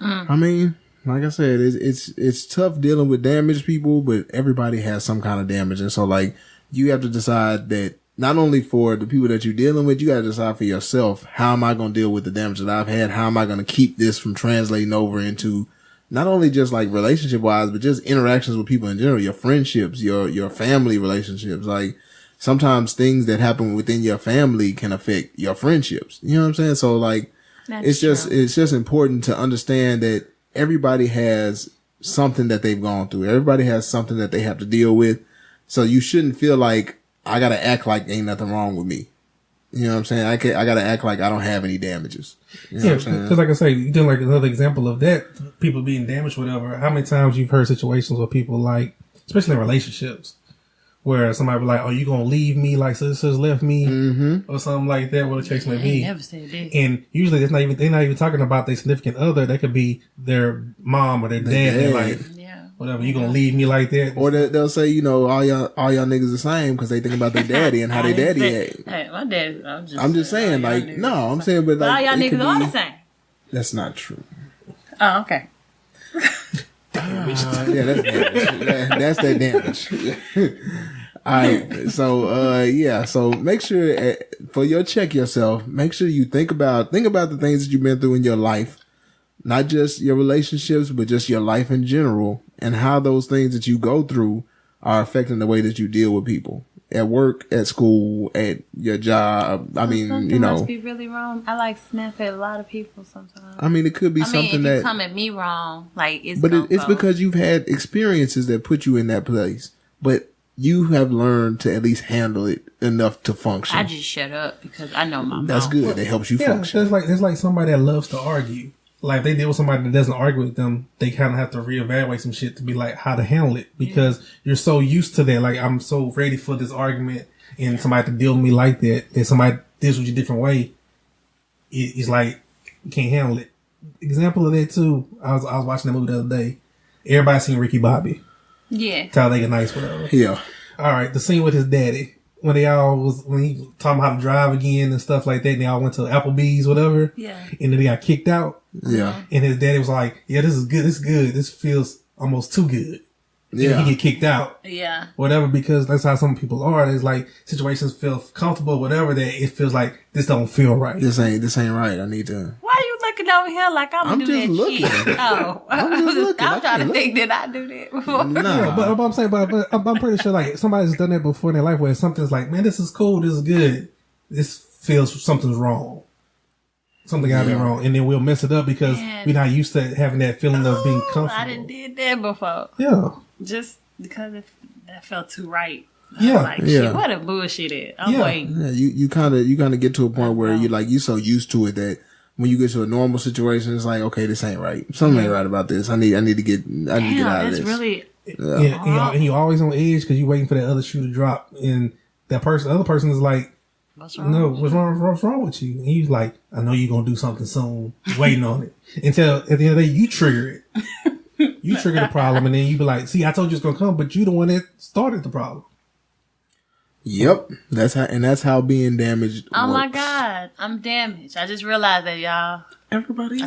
I mean, like I said, it's tough dealing with damaged people, but everybody has some kind of damage, and so like you have to decide that not only for the people that you're dealing with, you got to decide for yourself, how am I going to deal with the damage that I've had? How am I going to keep this from translating over into not only just like relationship wise, but just interactions with people in general, your friendships, your family relationships. Like sometimes things that happen within your family can affect your friendships. You know what I'm saying? So like, it's just important to understand that everybody has something that they've gone through. Everybody has something that they have to deal with. So you shouldn't feel like I got to act like ain't nothing wrong with me. You know what I'm saying? I got to act like I don't have any damages. You know what I'm saying? Because like I say, you doing like another example of that, people being damaged, whatever. How many times you've heard situations where people like, especially in relationships, where somebody be like, "Oh, you gonna leave me like sisters left me," or something like that. What the case may be. Never said that. And usually, they're not even talking about their significant other. That could be their mom or their dad. They're like, whatever, you gonna leave me like that? Or they'll say, you know, all y'all niggas the same because they think about their daddy and how their daddy act. Hey, my dad. I'm just saying, like, no, I'm saying, but like, all y'all niggas are the same. That's not true. Oh, okay. Yeah, that's damage. That's that damage. All right, so so make sure for your check yourself, make sure you think about the things that you've been through in your life, not just your relationships, but just your life in general, and how those things that you go through are affecting the way that you deal with people at work, at school, at your job. I mean, something you know, must be really wrong. I like snap at a lot of people sometimes. I mean, it could be something if you that come at me wrong, like it's. But it's because you've had experiences that put you in that place, but you have learned to at least handle it enough to function. I just shut up because I know my mom. That's good. It helps you function. It's like somebody that loves to argue. Like if they deal with somebody that doesn't argue with them, they kind of have to reevaluate some shit to be like how to handle it because you're so used to that. Like I'm so ready for this argument and somebody to deal with me like that. And somebody deals with you a different way. It's like you can't handle it. Example of that too. I was watching that movie the other day. Everybody seen Ricky Bobby. Yeah. Talladega Nights, whatever. Yeah. All right. The scene with his daddy. When he taught him how to drive again and stuff like that, and they all went to Applebee's, whatever. Yeah. And then he got kicked out. Yeah. And his daddy was like, "Yeah, this is good. This is good. This feels almost too good." Yeah. And he get kicked out. Yeah. Whatever, because that's how some people are. It's like situations feel comfortable, whatever, that it feels like this don't feel right. This ain't right. I need to. Why are you looking over here like I'm do just that looking. shit? Oh, I'm trying to think that I do that before. Nah. But I'm saying, but I'm pretty sure like somebody's done that before in their life where something's like, man, this is cool, this is good. This feels something's wrong. Something gotta be wrong, and then we'll mess it up because we're not used to having that feeling of being comfortable. I didn't did that before. Yeah. Just because that felt too right. Yeah. Like, shit, what a bullshit is. I'm waiting. Yeah, you kind of get to a point where you're so used to it that when you get to a normal situation, it's like, okay, this ain't right. Something ain't right about this. I need to get out of this. Really. Yeah. And you're always on edge because you're waiting for that other shoe to drop, and the other person is like, what's wrong? No, what's wrong with you? And he's like, I know you're gonna do something soon. Waiting on it until at the end of the day you trigger it. You trigger the problem, and then you be like, "See, I told you it's gonna come, but you the one that started the problem." Yep, that's how being damaged. Oh works. my God, I'm damaged. I just realized that, y'all. Everybody's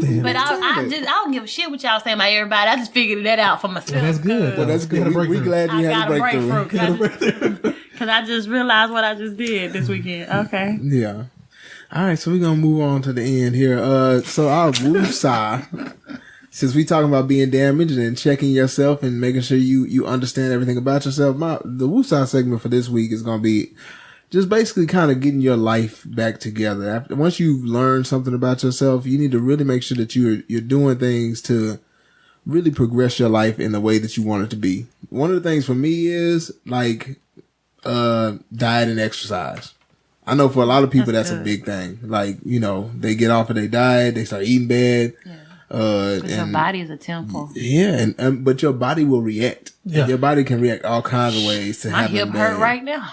damaged. But I don't give a shit what y'all saying about everybody. I just figured that out for myself. Well, that's good. Well, that's good. We glad you had a breakthrough. Because I just realized what I just did this weekend. Okay. Yeah. All right, so we're gonna move on to the end here. So our woosah, since we talking about being damaged and checking yourself and making sure you understand everything about yourself, the woosah segment for this week is gonna be just basically kind of getting your life back together. Once you've learned something about yourself, you need to really make sure that you're doing things to really progress your life in the way that you want it to be. One of the things for me is like diet and exercise. I know for a lot of people that's a big thing. Like, you know, they get off of their diet, they start eating bad. Yeah. Your body is a temple. Yeah, and but your body will react. Yeah. Your body can react all kinds of ways to having bad. My hip hurt right now.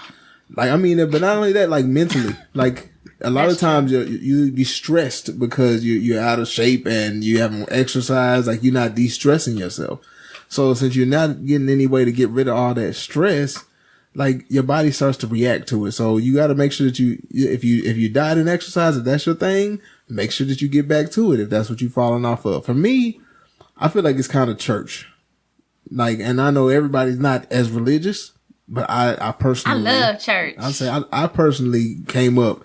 Like, I mean, but not only that, like mentally, like a lot of times you be stressed because you're out of shape and you haven't exercised. Like, you're not de-stressing yourself. So since you're not getting any way to get rid of all that stress, like your body starts to react to it. So you got to make sure that if you diet and exercise, if that's your thing, make sure that you get back to it if that's what you're falling off of. For me, I feel like it's kind of church. Like, and I know everybody's not as religious, but I personally, I love church. I'll say I personally came up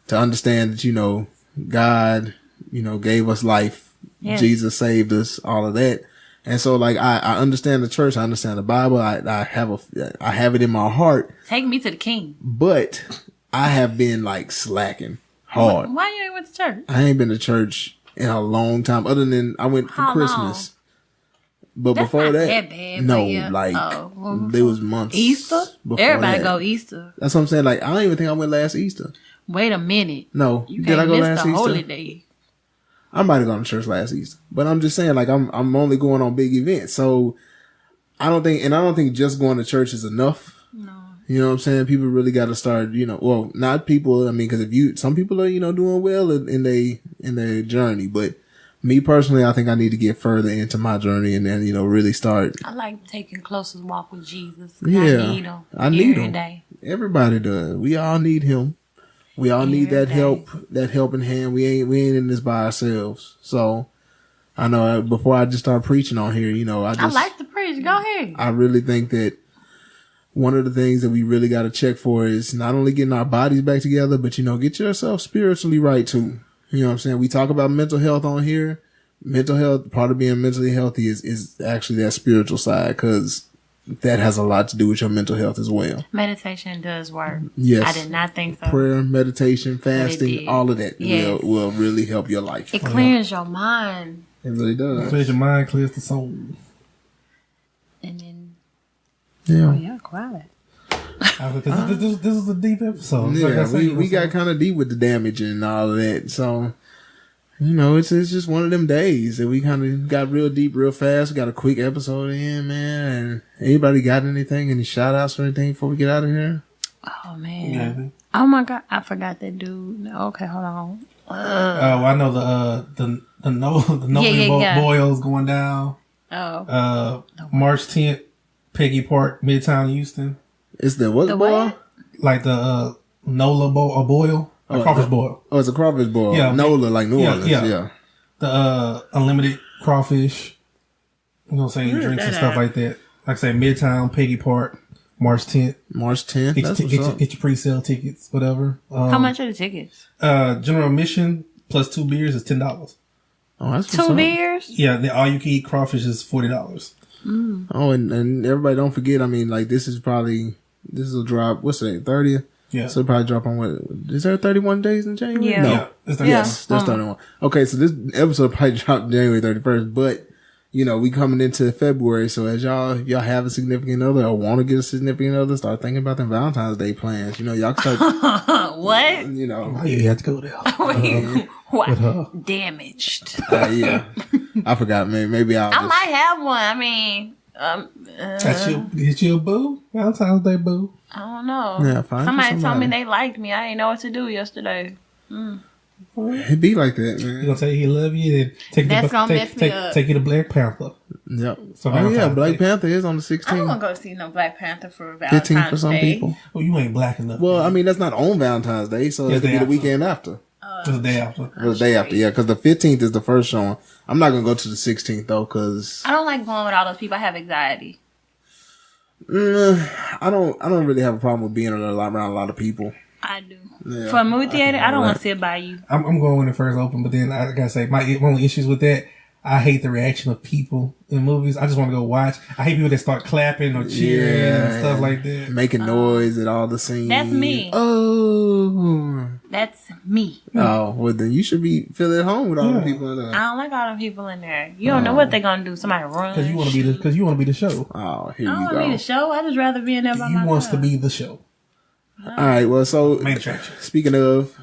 to understand that, God, gave us life. Yes. Jesus saved us, all of that. And so, like, I understand the church. I understand the Bible. I have it in my heart, Take me to the king. but I have been like slacking hard. Why you ain't went to church? I ain't been to church in a long time, other than I went for How Christmas. But That's before not that, that bad, no, but yeah. like Oh. there was months. Easter? before Everybody that. go Easter. That's what I'm saying. Like, I don't even think I went last Easter. Wait a minute. No, You did I can't go miss last the Easter? holy day. I might have gone to church last Easter, but I'm just saying, like, I'm only going on big events, so I don't think just going to church is enough. No. You know what I'm saying? People really got to start, well, not people. I mean, because some people are, doing well in their journey, but me personally, I think I need to get further into my journey and then, really start. I like taking closest walk with Jesus. Yeah, I need him. I need every him. day. Everybody does. We all need him. We all need that Every help, that helping hand. We ain't in this by ourselves. So I know before I just start preaching on here, I like to preach. Go ahead. I really think that one of the things that we really got to check for is not only getting our bodies back together, but, get yourself spiritually right too. You know what I'm saying? We talk about mental health on here. Mental health, part of being mentally healthy is actually that spiritual side, because that has a lot to do with your mental health as well. Meditation does work. Yes. I did not think so. Prayer, meditation, fasting, did. all of that Yes. will really help your life. It clears your mind. It really does. Clears your mind, clears the soul. And then, Yeah. yeah, quiet. This is a deep episode. Like I Yeah, say, we got kind of deep with the damage and all of that. So, it's just one of them days that we kind of got real deep real fast. We got a quick episode in, man. And anybody got anything, any shout outs or anything before we get out of here? Oh, man. Yeah. Oh, my God. I forgot that dude. Okay, hold on. I know the Yeah. boils going down. Oh. March 10th, Peggy Park, Midtown Houston. It's the what The boy? what? Like the Nola boil, a crawfish boil. Oh, it's a crawfish boil. Yeah. Nola, like New Yeah, Orleans. yeah. Yeah. The unlimited crawfish. You know what I'm saying? Where's Drinks and that stuff at? like that. Like I say, Midtown, Peggy Park, March 10th. March 10th. Get That's your, what's up. get your pre-sale tickets, whatever. How much are the tickets? General admission plus 2 beers is $10. Oh, that's what's 2 up. beers? Yeah, the all you can eat crawfish is $40. Oh, and everybody don't forget, I mean, like, this will drop, what's the 30th? Yeah. So it'll probably drop on what? Is there 31 days in January? Yeah. No. Yeah, it's the- Yes, there's 31. Okay, so this episode probably dropped January 31st, but, we coming into February, so as if y'all have a significant other or want to get a significant other, start thinking about them Valentine's Day plans. Y'all can start, What? Oh, you have to go there. What? Damaged. yeah. I forgot, maybe I'll I just, might have one. I mean, Get you a boo? Valentine's Day boo? I don't know. Yeah, find you Somebody told me somebody. they liked me. I didn't know what to do yesterday. it be like that, He man. gonna tell you he love you and take That's you gonna mess me up. take you to Black Panther. Yep. So Oh, yeah, Valentine's Black Day. Panther is on the I don't 16th. want to go see no Black Panther for Valentine's 15th for some Day. people. Oh, you ain't black enough. Well, I mean, that's not on Valentine's Day, so Yeah, it could day be the after. weekend after. It's the day after. Or the day after, yeah, because the 15th is the first showing. I'm not going to go to the 16th, though, because I don't like going with all those people. I have anxiety. I don't really have a problem with being around a lot of people. I do. Yeah. For a movie theater, I don't Right. want to sit by you. I'm going when it first opened, but then I gotta say, my only issues with that, I hate the reaction of people in movies. I just want to go watch. I hate people that start clapping or cheering and stuff like that. Making noise at all the scenes. That's me. Oh. That's me. Oh, well, then you should feel at home with all the Yeah. people in I there. don't like all them people in there. You don't know what they're gonna do. Somebody run. Because you want to be the show. Oh, here I don't you want to be go. the show. I just rather be in there by You myself. wants to be the show. All right, well, so Main attraction. speaking of,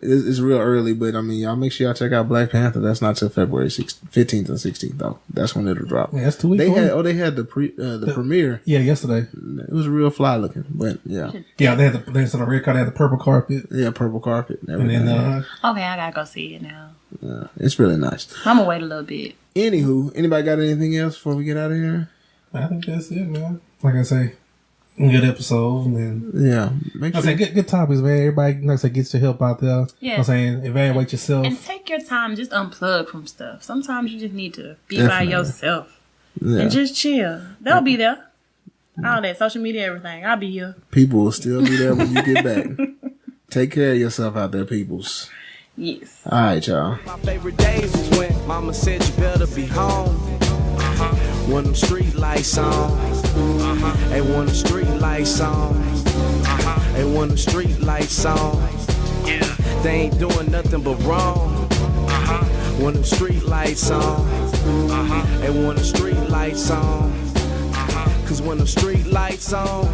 it's real early, but I mean, y'all make sure y'all check out Black Panther. That's not till February 15th and 16th, though. That's when it'll drop. Yeah, that's 2 weeks. They had the premiere. Yeah, yesterday. It was real fly looking, but yeah, Yeah, they had they on the red carpet. They had the purple carpet, yeah, purple carpet and and everything. then Okay, I gotta go see it now. It's really nice. I'm gonna wait a little bit. Anywho, anybody got anything else before we get out of here? I think that's it, man. Like I say, Good episodes, and Yeah. Make I sure. say good topics, man. Everybody, like I say, gets your help out there. Yeah. I'm saying evaluate yourself. And take your time, just unplug from stuff. Sometimes you just need to be by Definitely. yourself Yeah. and just chill. They'll be there. All that social media, everything. I'll be here. People will still be there when you get back. Take care of yourself out there, peoples. Yes. All right, y'all. My favorite days was when mama said you better be home. When them street lights on. And when the street lights on. And when the street lights on. They ain't doing nothing but wrong. When them street lights on. And when the street lights on. Cause when the street lights on.